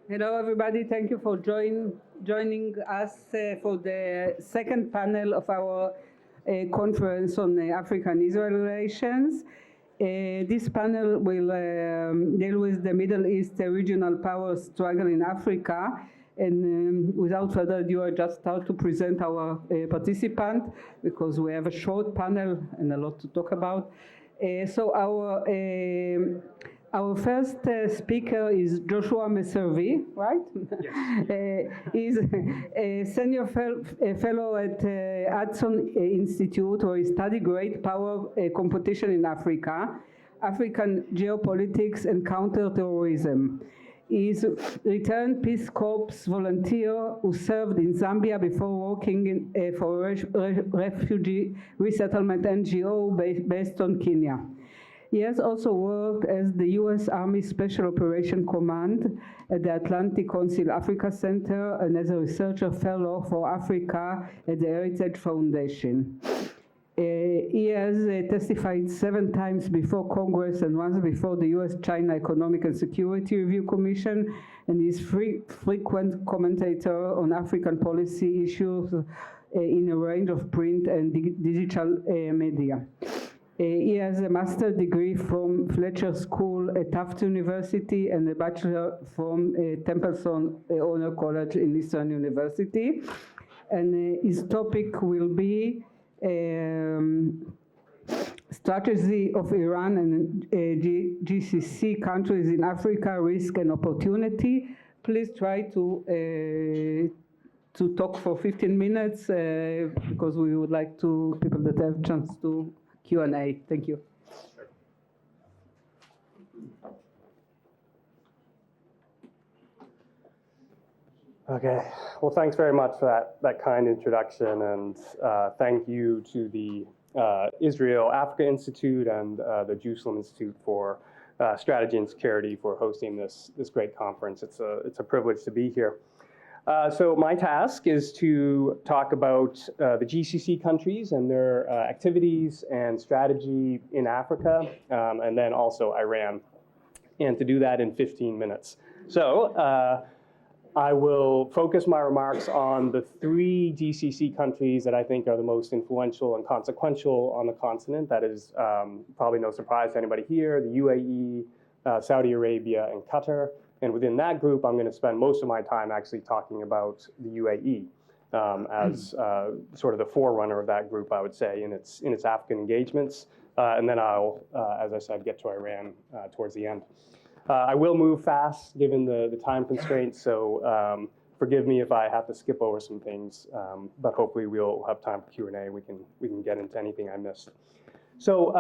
Hello, everybody. Thank you for joining us for the second panel of our conference on African-Israel relations. This panel will deal with the Middle East regional power struggle in Africa. And without further ado, I just start to present our participant because we have a short panel and a lot to talk about. So our first speaker is Joshua Meservey, right? Yes. He's a senior fellow at Hudson Institute, where he studied great power competition in Africa, African geopolitics and counterterrorism. He's a returned Peace Corps volunteer who served in Zambia before working for a refugee resettlement NGO based on Kenya. He has also worked as the U.S. Army Special Operations Command at the Atlantic Council Africa Center and as a researcher fellow for Africa at the Heritage Foundation. He has testified 7 times before Congress and once before the U.S.-China Economic and Security Review Commission, and is frequent commentator on African policy issues in a range of print and digital media. He has a master's degree from Fletcher School at Tufts University and a bachelor from Templeton Honor College in Eastern University. And his topic will be strategy of Iran and GCC countries in Africa, risk and opportunity. Please try to talk for 15 minutes because we would like to people that have chance to Q&A. Thank you. Okay, well, thanks very much for that kind introduction, and thank you to the Israel Africa Institute and the Jerusalem Institute for Strategy and Security for hosting this great conference. It's a privilege to be here. So my task is to talk about the GCC countries and their activities and strategy in Africa, and then also Iran, and to do that in 15 minutes. So I will focus my remarks on the 3 GCC countries that I think are the most influential and consequential on the continent. That is probably no surprise to anybody here: the UAE, Saudi Arabia, and Qatar. And within that group, I'm going to spend most of my time actually talking about the UAE as sort of the forerunner of that group, I would say, in its African engagements. And then I'll, as I said, get to Iran towards the end. I will move fast given the time constraints, so forgive me if I have to skip over some things, but hopefully we'll have time for Q&A. We can get into anything I missed. So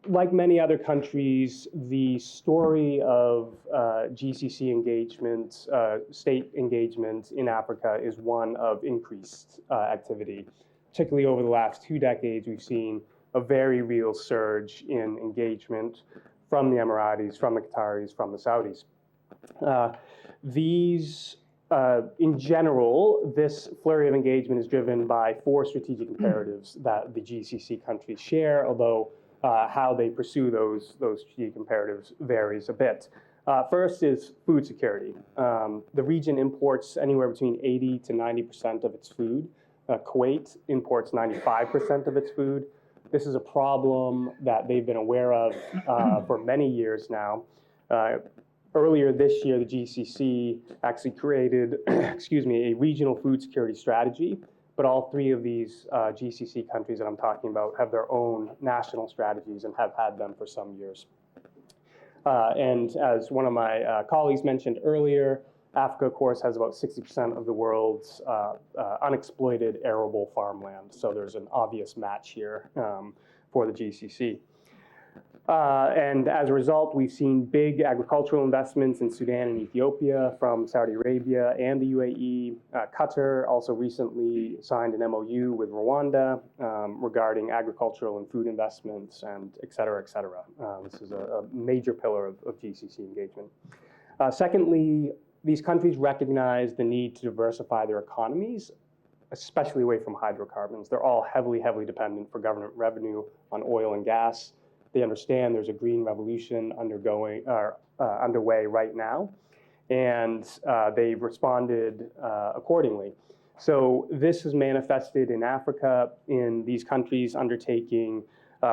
like many other countries, the story of GCC engagement, state engagement in Africa is one of increased activity. Particularly over the last 2 decades, we've seen a very real surge in engagement from the Emiratis, from the Qataris, from the Saudis. In general, this flurry of engagement is driven by 4 strategic imperatives that the GCC countries share, although how they pursue those strategic imperatives varies a bit. First is food security. The region imports anywhere between 80 to 90% of its food. Kuwait imports 95% of its food. This is a problem that they've been aware of for many years now. Earlier this year, the GCC actually created, a regional food security strategy, but all 3 of these GCC countries that I'm talking about have their own national strategies and have had them for some years. And as one of my colleagues mentioned earlier, Africa, of course, has about 60% of the world's unexploited arable farmland, so there's an obvious match here for the GCC. And as a result, we've seen big agricultural investments in Sudan and Ethiopia from Saudi Arabia and the UAE. Qatar also recently signed an MOU with Rwanda regarding agricultural and food investments, and et cetera, et cetera. This is a major pillar of GCC engagement. Secondly, these countries recognize the need to diversify their economies, especially away from hydrocarbons. They're all heavily dependent for government revenue on oil and gas. They understand there's a green revolution underway right now. and they've responded accordingly. So this is manifested in Africa, in these countries undertaking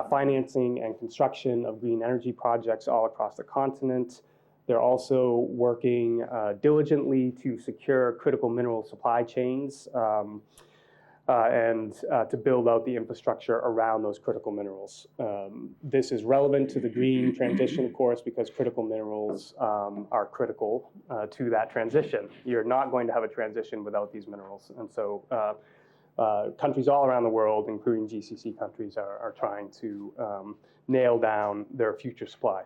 financing and construction of green energy projects all across the continent. They're also working diligently to secure critical mineral supply chains and to build out the infrastructure around those critical minerals. This is relevant to the green transition, of course, because critical minerals are critical to that transition. You're not going to have a transition without these minerals. And so countries all around the world, including GCC countries, are trying to nail down their future supply.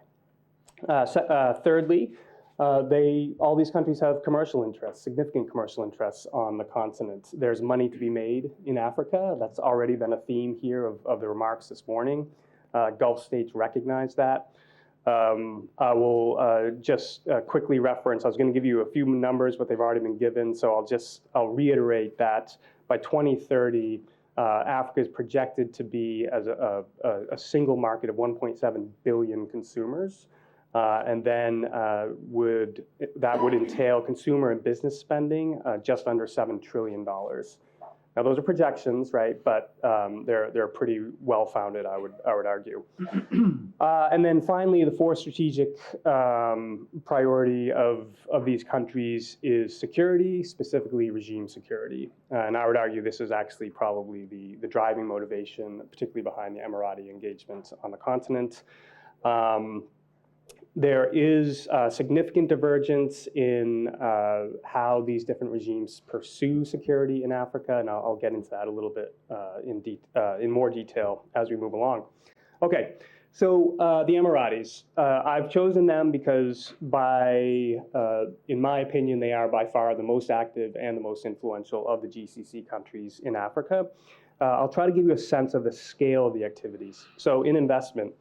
Thirdly, all these countries have commercial interests, significant commercial interests on the continent. There's money to be made in Africa. That's already been a theme here of the remarks this morning. Gulf states recognize that. I will just quickly reference, I was going to give you a few numbers, but they've already been given, so I'll reiterate that by 2030, Africa is projected to be as a single market of 1.7 billion consumers. And then that would entail consumer and business spending just under $7 trillion. Now those are projections, right? But they're pretty well founded, I would argue. And then finally, the fourth strategic priority of these countries is security, specifically regime security. And I would argue this is actually probably the driving motivation, particularly behind the Emirati engagement on the continent. There is significant divergence in how these different regimes pursue security in Africa, and I'll get into that a little bit in more detail as we move along. Okay, so the Emiratis. I've chosen them because in my opinion, they are by far the most active and the most influential of the GCC countries in Africa. I'll try to give you a sense of the scale of the activities. So in investment,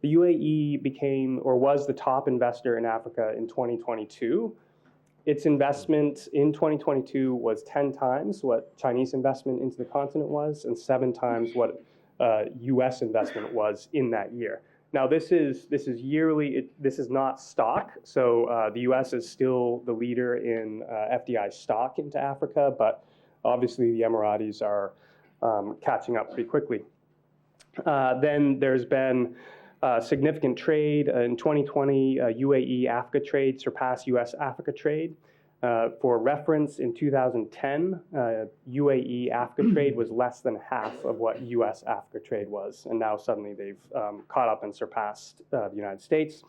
the UAE became or was the top investor in Africa in 2022. Its investment in 2022 was 10 times what Chinese investment into the continent was, and 7 times what US investment was in that year. Now this is yearly, this is not stock, so the US is still the leader in FDI stock into Africa, but obviously the Emiratis are catching up pretty quickly. Then there's been significant trade. In 2020, UAE-Africa trade surpassed US-Africa trade. For reference, in 2010, UAE-Africa trade was less than half of what US-Africa trade was, and now suddenly they've caught up and surpassed the United States.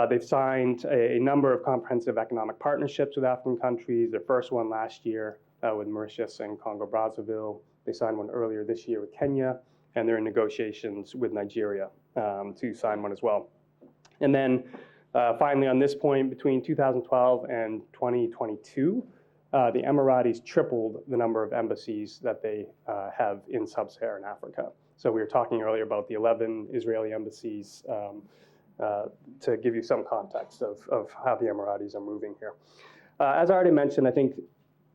They've signed a number of comprehensive economic partnerships with African countries. Their first one last year with Mauritius and Congo-Brazzaville. They signed one earlier this year with Kenya, and they're in negotiations with Nigeria to sign one as well. And then finally, on this point, between 2012 and 2022, the Emiratis tripled the number of embassies that they have in sub-Saharan Africa. So we were talking earlier about the 11 Israeli embassies to give you some context of how the Emiratis are moving here. As I already mentioned, I think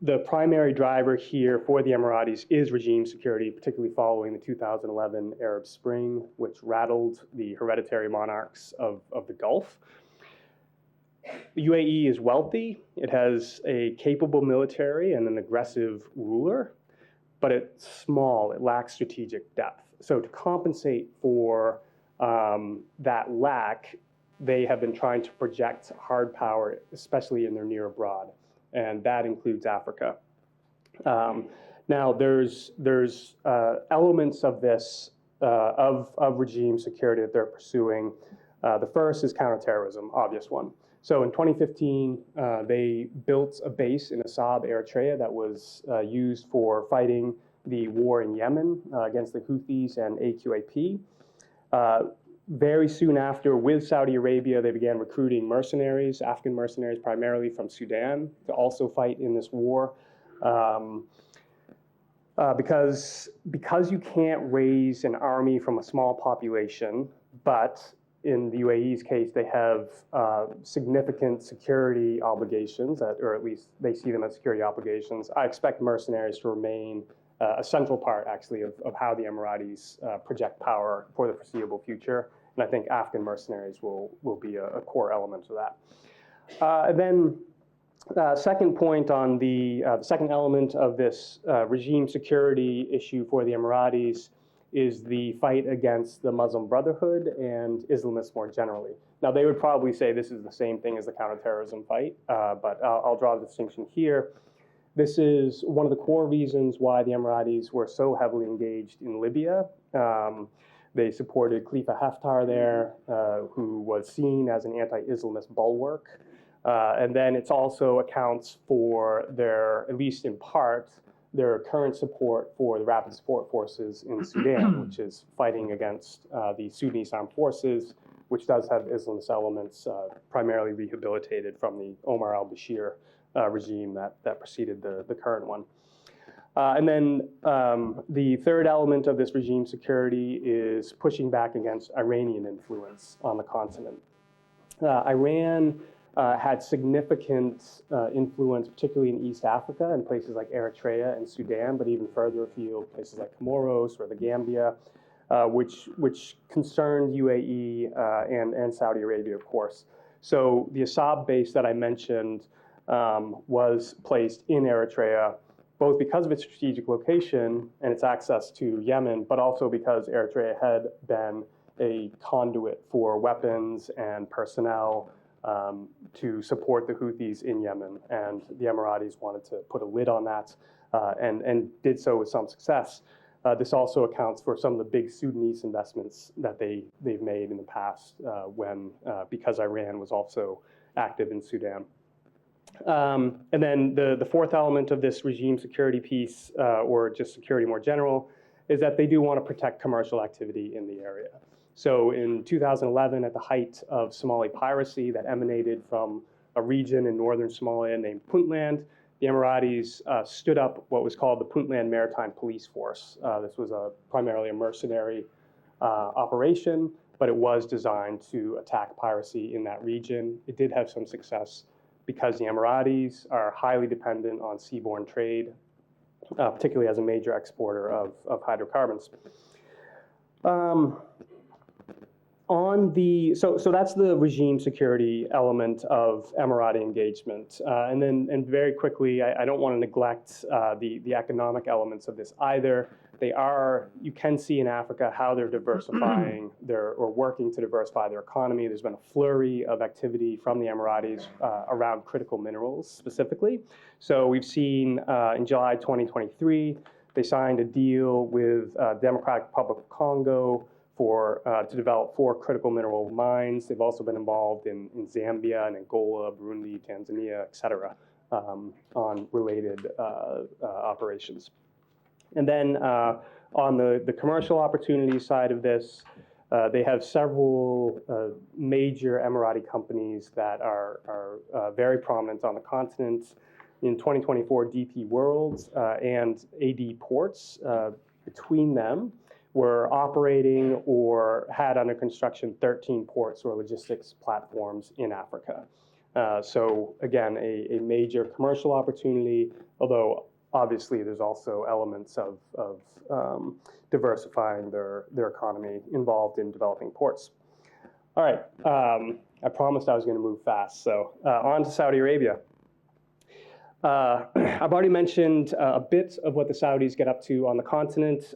the primary driver here for the Emiratis is regime security, particularly following the 2011 Arab Spring, which rattled the hereditary monarchs of the Gulf. The UAE is wealthy. It has a capable military and an aggressive ruler, but it's small. It lacks strategic depth. So to compensate for that lack, they have been trying to project hard power, especially in their near abroad, and that includes Africa. Now, there's elements of this, of regime security that they're pursuing. The first is counterterrorism, obvious one. So in 2015, they built a base in Asab, Eritrea, that was used for fighting the war in Yemen against the Houthis and AQAP. Very soon after, with Saudi Arabia, they began recruiting mercenaries, Afghan mercenaries primarily from Sudan, to also fight in this war. Because you can't raise an army from a small population, but in the UAE's case, they have significant security obligations, or at least they see them as security obligations. I expect mercenaries to remain a central part, actually, of how the Emiratis project power for the foreseeable future. And I think Afghan mercenaries will be a core element of that. And then Second point on the second element of this regime security issue for the Emiratis is the fight against the Muslim Brotherhood and Islamists more generally. Now, they would probably say this is the same thing as the counterterrorism fight, but I'll draw the distinction here. This is one of the core reasons why the Emiratis were so heavily engaged in Libya. They supported Khalifa Haftar there, who was seen as an anti-Islamist bulwark. And then it also accounts for their, at least in part, their current support for the Rapid Support Forces in Sudan, which is fighting against the Sudanese armed forces, which does have Islamist elements, primarily rehabilitated from the Omar al-Bashir regime that preceded the current one. And then the third element of this regime security is pushing back against Iranian influence on the continent. Iran had significant influence, particularly in East Africa and places like Eritrea and Sudan, but even further afield, places like Comoros or the Gambia, which concerned UAE and Saudi Arabia, of course. So the Assad base that I mentioned was placed in Eritrea, both because of its strategic location and its access to Yemen, but also because Eritrea had been a conduit for weapons and personnel to support the Houthis in Yemen. And the Emiratis wanted to put a lid on that and did so with some success. This also accounts for some of the big Sudanese investments that they've made in the past because Iran was also active in Sudan. And then the fourth element of this regime security piece, or just security more general, is that they do want to protect commercial activity in the area. So in 2011, at the height of Somali piracy that emanated from a region in northern Somalia named Puntland, the Emiratis stood up what was called the Puntland Maritime Police Force. This was primarily a mercenary operation, but it was designed to attack piracy in that region. It did have some success because the Emiratis are highly dependent on seaborne trade, particularly as a major exporter of hydrocarbons. So that's the regime security element of Emirati engagement. And very quickly, I don't want to neglect the economic elements of this either. You can see in Africa how they're diversifying or working to diversify their economy. There's been a flurry of activity from the Emiratis around critical minerals specifically. So we've seen in July 2023, they signed a deal with Democratic Republic of Congo to develop 4 critical mineral mines. They've also been involved in Zambia and Angola, Burundi, Tanzania, et cetera, on related operations. And then on the commercial opportunity side of this, they have several major Emirati companies that are very prominent on the continent. In 2024, DP World and AD Ports, between them, were operating or had under construction 13 ports or logistics platforms in Africa. So again, a major commercial opportunity, although obviously there's also elements of diversifying their economy involved in developing ports. All right, I promised I was going to move fast, so on to Saudi Arabia. I've already mentioned a bit of what the Saudis get up to on the continent.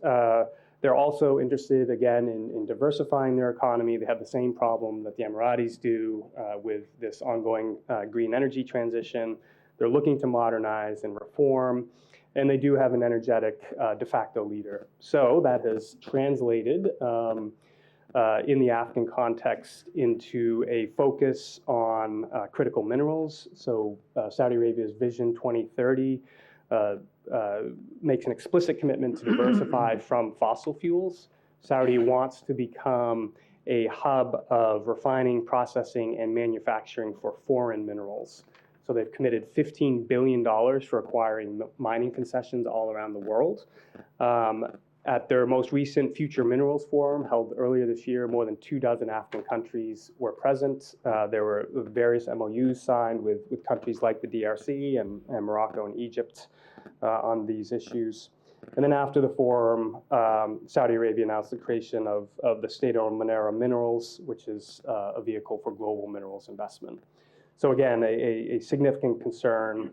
They're also interested, again, in diversifying their economy. They have the same problem that the Emiratis do with this ongoing green energy transition. They're looking to modernize and reform, and they do have an energetic de facto leader. So that has translated in the African context into a focus on critical minerals. So Saudi Arabia's Vision 2030 makes an explicit commitment to diversify from fossil fuels. Saudi wants to become a hub of refining, processing, and manufacturing for foreign minerals. So they've committed $15 billion for acquiring mining concessions all around the world. At their most recent Future Minerals Forum held earlier this year, more than 24 African countries were present. There were various MOUs signed with countries like the DRC and Morocco and Egypt on these issues. And then after the forum, Saudi Arabia announced the creation of the state-owned Manara Minerals, which is a vehicle for global minerals investment. So again, a significant concern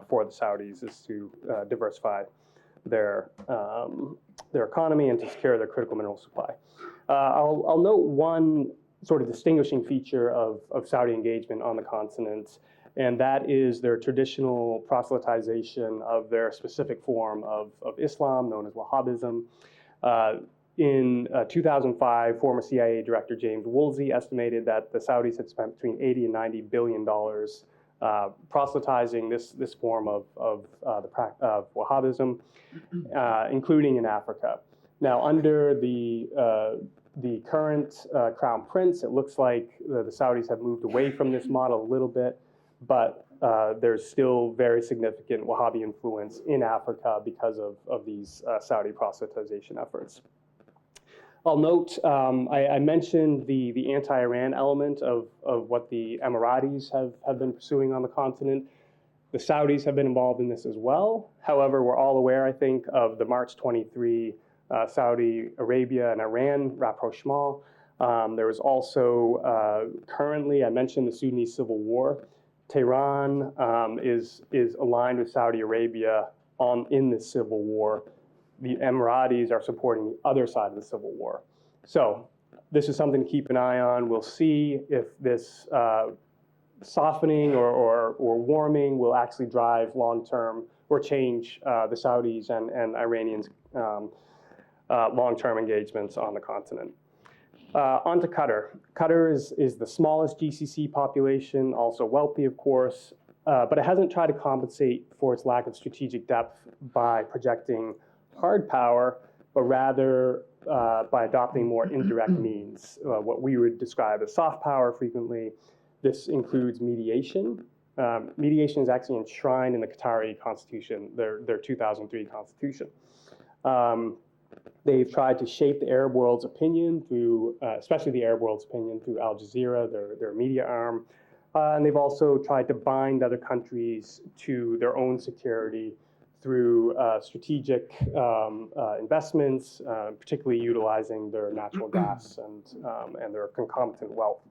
for the Saudis is to diversify their economy and to secure their critical mineral supply. I'll note one sort of distinguishing feature of Saudi engagement on the continent, and that is their traditional proselytization of their specific form of Islam, known as Wahhabism. In 2005, former CIA Director James Woolsey estimated that the Saudis had spent between $80 and $90 billion proselytizing this form of Wahhabism, including in Africa. Now, under the current Crown Prince, it looks like the Saudis have moved away from this model a little bit, but there's still very significant Wahhabi influence in Africa because of these Saudi proselytization efforts. I'll note, I mentioned the anti-Iran element of what the Emiratis have been pursuing on the continent. The Saudis have been involved in this as well. However, we're all aware, I think, of the March 23 Saudi Arabia and Iran rapprochement. There was also currently, I mentioned the Sudanese civil war. Tehran is aligned with Saudi Arabia in this civil war. The Emiratis are supporting the other side of the civil war. So this is something to keep an eye on. We'll see if this softening or warming will actually drive long-term or change the Saudis and Iranians' long-term engagements on the continent. On to Qatar. Qatar is the smallest GCC population, also wealthy, of course, but it hasn't tried to compensate for its lack of strategic depth by projecting hard power, but rather by adopting more indirect means, what we would describe as soft power frequently. This includes mediation. Mediation is actually enshrined in the Qatari constitution, their 2003 constitution. They've tried to shape the Arab world's opinion through, especially the Arab world's opinion through Al Jazeera, their media arm. And they've also tried to bind other countries to their own security through strategic investments, particularly utilizing their natural gas and their concomitant wealth.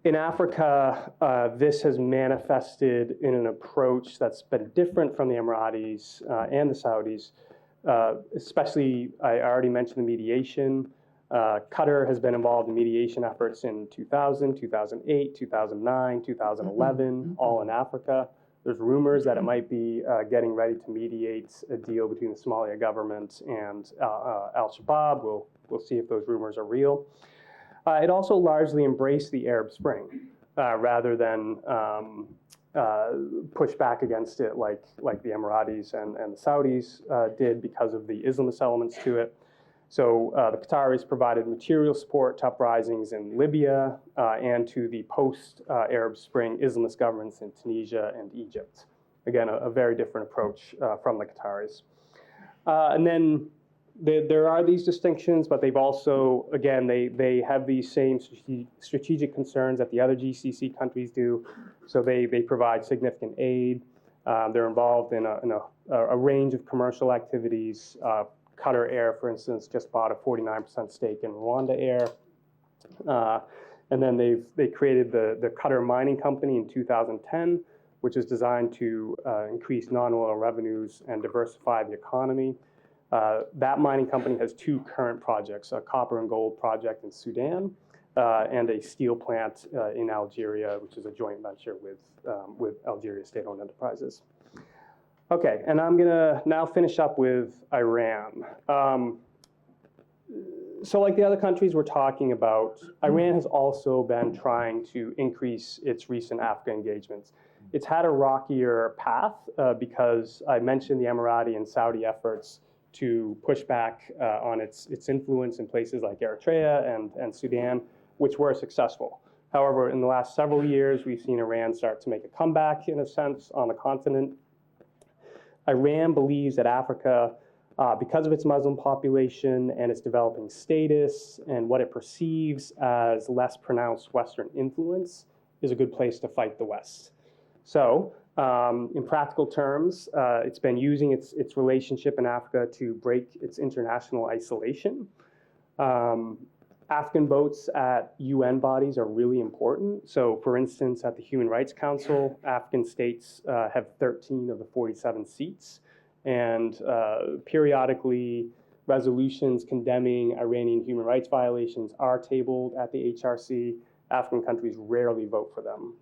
In Africa, this has manifested in an approach that's been different from the Emiratis and the Saudis, especially, I already mentioned the mediation. Qatar has been involved in mediation efforts in 2000, 2008, 2009, 2011, all in Africa. There's rumors that it might be getting ready to mediate a deal between the Somalia government and Al-Shabaab. We'll see if those rumors are real. It also largely embraced the Arab Spring rather than push back against it like the Emiratis and the Saudis did because of the Islamist elements to it. So the Qataris provided material support to uprisings in Libya and to the post-Arab Spring Islamist governments in Tunisia and Egypt. Again, a very different approach from the Qataris. And then there are these distinctions, but they've also, again, they have these same strategic concerns that the other GCC countries do. So they provide significant aid. They're involved in a range of commercial activities. Qatar Air, for instance, just bought a 49% stake in Rwanda Air. And then they created the Qatar Mining Company in 2010, which is designed to increase non-oil revenues and diversify the economy. That mining company has two current projects, a copper and gold project in Sudan and a steel plant in Algeria, which is a joint venture with Algeria state-owned enterprises. Okay, and I'm gonna now finish up with Iran. So like the other countries we're talking about, Iran has also been trying to increase its recent Africa engagements. It's had a rockier path because I mentioned the Emirati and Saudi efforts to push back on its influence in places like Eritrea and Sudan, which were successful. However, in the last several years, we've seen Iran start to make a comeback, in a sense, on the continent. Iran believes that Africa, because of its Muslim population and its developing status and what it perceives as less pronounced Western influence, is a good place to fight the West. So, in practical terms, it's been using its relationship in Africa to break its international isolation. African votes at UN bodies are really important. So for instance, at the Human Rights Council, African states have 13 of the 47 seats. And periodically, resolutions condemning Iranian human rights violations are tabled at the HRC. African countries rarely vote for them.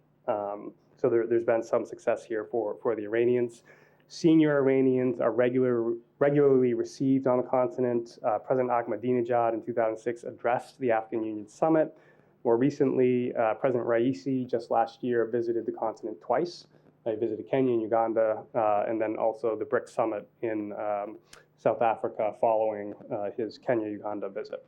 So there's been some success here for the Iranians. Senior Iranians are regularly received on the continent. President Ahmadinejad in 2006 addressed the African Union Summit. More recently, President Raisi just last year visited the continent twice. He visited Kenya and Uganda, and then also the BRICS Summit in South Africa following his Kenya-Uganda visit.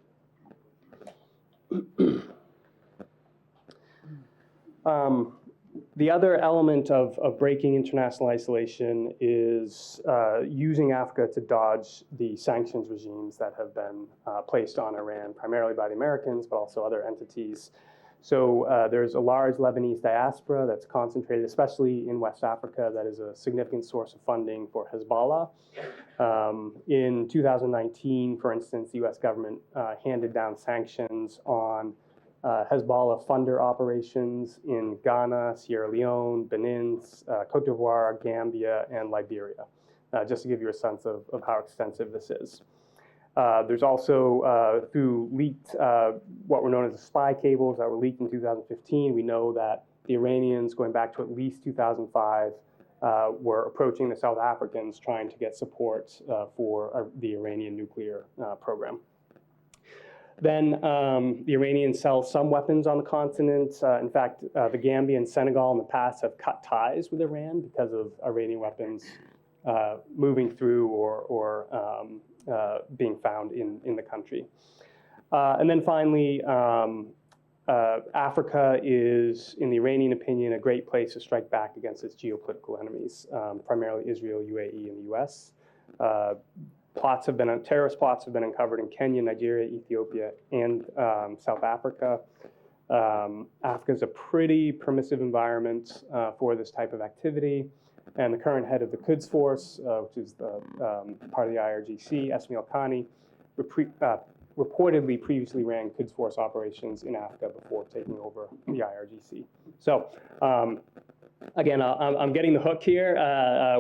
The other element of breaking international isolation is using Africa to dodge the sanctions regimes that have been placed on Iran, primarily by the Americans, but also other entities. So there's a large Lebanese diaspora that's concentrated, especially in West Africa, that is a significant source of funding for Hezbollah. In 2019, for instance, the US government handed down sanctions on Hezbollah funder operations in Ghana, Sierra Leone, Benin, Cote d'Ivoire, Gambia, and Liberia, just to give you a sense of how extensive this is. There's also, through leaked, what were known as the spy cables that were leaked in 2015, we know that the Iranians, going back to at least 2005, were approaching the South Africans trying to get support for the Iranian nuclear program. Then the Iranians sell some weapons on the continent. In fact, the Gambia and Senegal in the past have cut ties with Iran because of Iranian weapons moving through or being found in the country. And then finally, Africa is, in the Iranian opinion, a great place to strike back against its geopolitical enemies, primarily Israel, UAE, and the US. Terrorist plots have been uncovered in Kenya, Nigeria, Ethiopia, and South Africa. Africa is a pretty permissive environment for this type of activity. And the current head of the Quds Force, which is the part of the IRGC, Esmail Khani, reportedly previously ran Quds Force operations in Africa before taking over the IRGC. So again, I'm getting the hook here,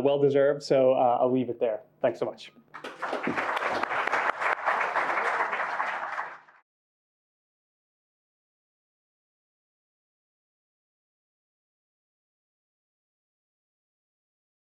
well deserved, so I'll leave it there. Thanks so much.